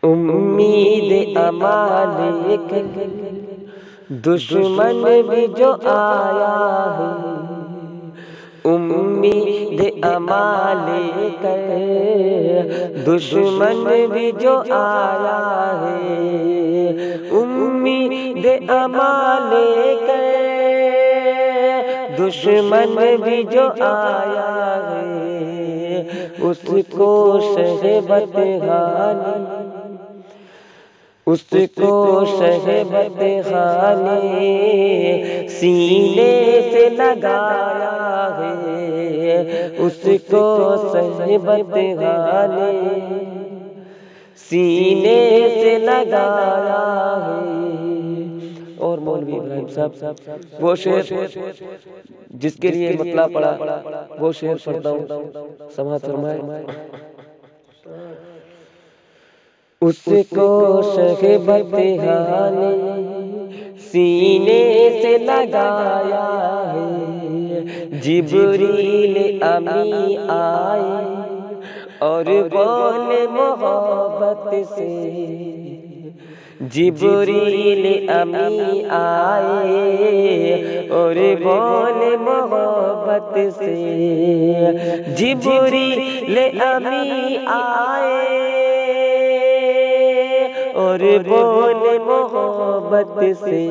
امید امان لے کر دشمن بھی جو آیا ہے، امید امان لے کر دشمن بھی جو آیا ہے، امید امان لے کر دشمن بھی جو آیا ہے، اس کو شہبت خانی، اس کو شہبت خانی سینے سے لگایا ہے، اس کو شہبت خانی سینے سے لگایا ہے۔ اور مولوی ابراہیم صاحب وہ شعر جس کے لیے مطلع پڑا وہ شعر پڑھتا ہوں، سماعت فرمائے۔ اس کو شہبت خانی سینے سے لگایا ہے، جبریل امی آئے اور بولے محبت سے، جبریل امی آئے اور بولے محبت سے، جبریل امی آئے اور بولے محبت سے۔